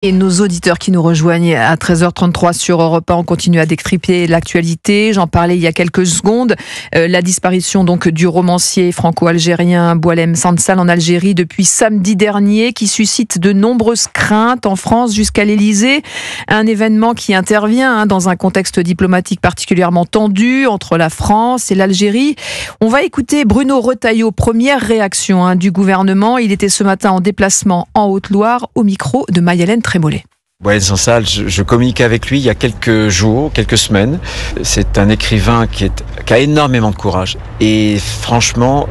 Et nos auditeurs qui nous rejoignent à 13h33 sur Europe 1, on continue à décrypter l'actualité. J'en parlais il y a quelques secondes. La disparition donc du romancier franco-algérien Boualem Sansal en Algérie depuis samedi dernier, qui suscite de nombreuses craintes en France jusqu'à l'Élysée. Un événement qui intervient dans un contexte diplomatique particulièrement tendu entre la France et l'Algérie. On va écouter Bruno Retailleau, première réaction du gouvernement. Il était ce matin en déplacement en Haute-Loire au micro de Maï-Hélène Trémollet. Boualem Sansal, je communiquais avec lui il y a quelques jours, quelques semaines. C'est un écrivain qui a énormément de courage. Et franchement,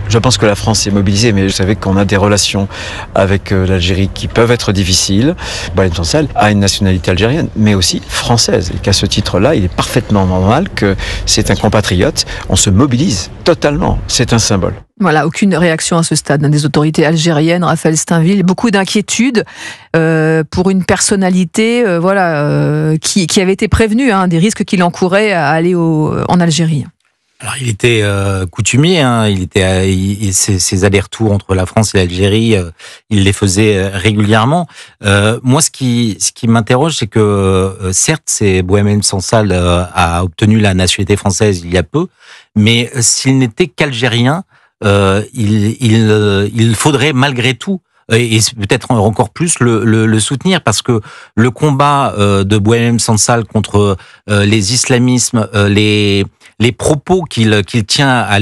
je pense que la France est mobilisée, mais vous savez qu'on a des relations avec l'Algérie qui peuvent être difficiles. Boualem Sansal a une nationalité algérienne, mais aussi française. Et qu'à ce titre-là, il est parfaitement normal que c'est un compatriote. On se mobilise totalement. C'est un symbole. Voilà, aucune réaction à ce stade des autorités algériennes. Raphaël Steinville, beaucoup d'inquiétudes pour une personnalité qui avait été prévenue des risques qu'il encourait à aller en Algérie. Alors il était coutumier, ses allers-retours entre la France et l'Algérie, il les faisait régulièrement. Moi, ce qui m'interroge, c'est que certes, Boualem Sansal a obtenu la nationalité française il y a peu, mais s'il n'était qu'algérien, il faudrait malgré tout, et peut-être encore plus, le soutenir, parce que le combat de Boualem Sansal contre les islamismes, les propos qu'il tient à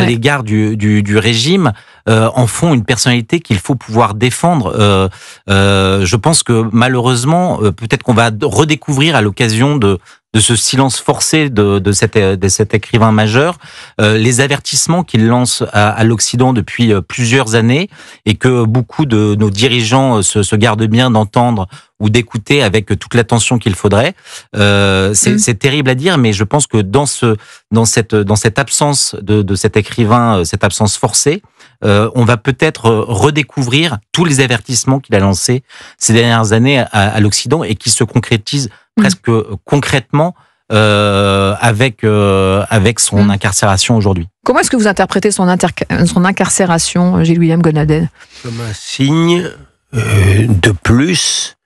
l'égard du régime en font une personnalité qu'il faut pouvoir défendre. Je pense que malheureusement, peut-être qu'on va redécouvrir à l'occasion de ce silence forcé de cet écrivain majeur, les avertissements qu'il lance à l'Occident depuis plusieurs années, et que beaucoup de nos dirigeants se gardent bien d'entendre ou d'écouter avec toute l'attention qu'il faudrait. C'est terrible à dire, mais je pense que dans cette absence de cet écrivain, cette absence forcée, on va peut-être redécouvrir tous les avertissements qu'il a lancés ces dernières années à l'Occident, et qui se concrétisent presque concrètement avec son incarcération aujourd'hui. Comment est-ce que vous interprétez son incarcération, Gilles-William Gonadel ? Comme un signe de plus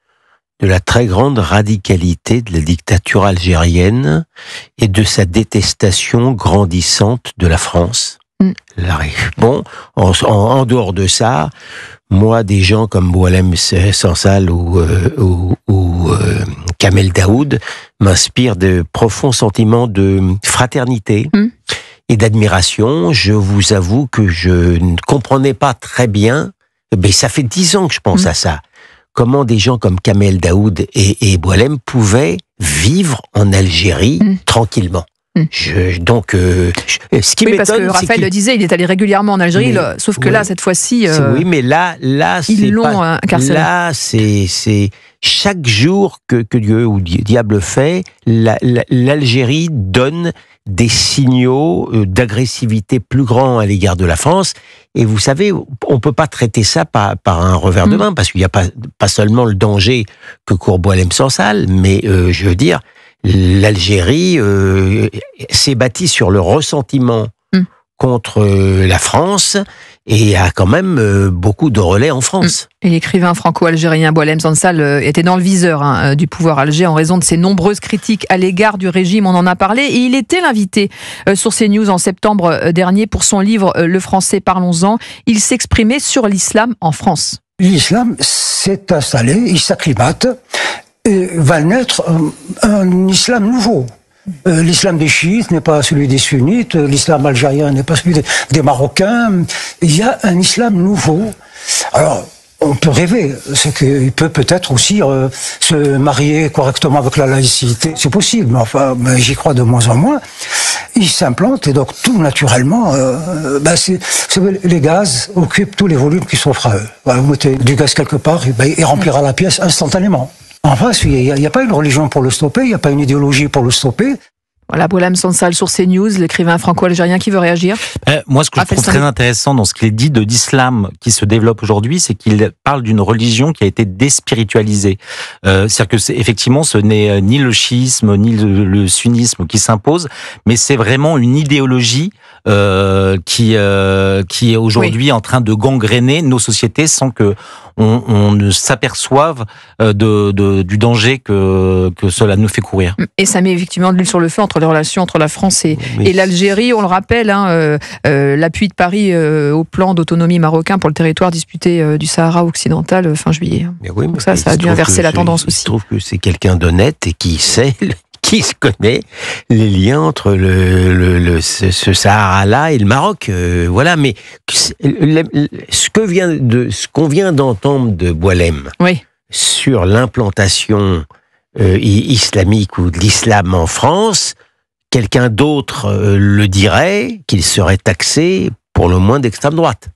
de la très grande radicalité de la dictature algérienne et de sa détestation grandissante de la France. Bon, en dehors de ça, moi, des gens comme Boualem Sansal ou Kamel Daoud m'inspirent de profonds sentiments de fraternité et d'admiration. Je vous avoue que je ne comprenais pas très bien, mais ça fait 10 ans que je pense à ça, comment des gens comme Kamel Daoud et Boualem pouvaient vivre en Algérie tranquillement. Ce qui m'étonne, parce que Raphaël le disait, il est allé régulièrement en Algérie, sauf que là, cette fois-ci, oui, mais là, ils l'ont incarcéré. Là, c'est chaque jour que Dieu ou diable fait, l'Algérie donne des signaux d'agressivité plus grands à l'égard de la France. Et vous savez, on peut pas traiter ça par un revers de main, parce qu'il n'y a pas seulement le danger que court Boualem Sansal, mais je veux dire, l'Algérie s'est bâtie sur le ressentiment contre la France, et a quand même beaucoup de relais en France. Et l'écrivain franco-algérien Boualem Sansal était dans le viseur du pouvoir algérien en raison de ses nombreuses critiques à l'égard du régime, on en a parlé, et il était l'invité sur CNews en septembre dernier pour son livre « Le français, parlons-en ». Il s'exprimait sur l'islam en France. L'islam s'est installé, il s'acclimate, et va naître un islam nouveau. L'islam des chiites n'est pas celui des sunnites, l'islam algérien n'est pas celui des Marocains. Il y a un islam nouveau. Alors, on peut rêver, c'est qu'il peut peut-être aussi se marier correctement avec la laïcité. C'est possible, mais j'y crois de moins en moins. Il s'implante, et donc tout naturellement, les gaz occupent tous les volumes qui s'offrent à eux. Vous mettez du gaz quelque part, il remplira la pièce instantanément. En face, il n'y a pas une religion pour le stopper, il n'y a pas une idéologie pour le stopper. Voilà, Boualem Sansal sur CNews, l'écrivain franco-algérien qui veut réagir. Moi, ce que je trouve très intéressant dans ce qu'il dit de l'islam qui se développe aujourd'hui, c'est qu'il parle d'une religion qui a été déspiritualisée. C'est-à-dire que effectivement, ce n'est ni le chiisme ni le sunnisme qui s'impose, mais c'est vraiment une idéologie qui est aujourd'hui en train de gangréner nos sociétés sans que on s'aperçoive du danger que cela nous fait courir. Et ça met effectivement de l'huile sur le feu entre les relations entre la France et l'Algérie. On le rappelle, l'appui de Paris au plan d'autonomie marocain pour le territoire disputé du Sahara occidental fin juillet. Donc ça a dû inverser la tendance aussi. Je trouve que c'est quelqu'un d'honnête et qui sait, qui se connaît les liens entre ce Sahara-là et le Maroc. Voilà, mais ce qu'on vient d'entendre de Boualem sur l'implantation islamique ou de l'islam en France, quelqu'un d'autre le dirait qu'il serait taxé pour le moins d'extrême droite.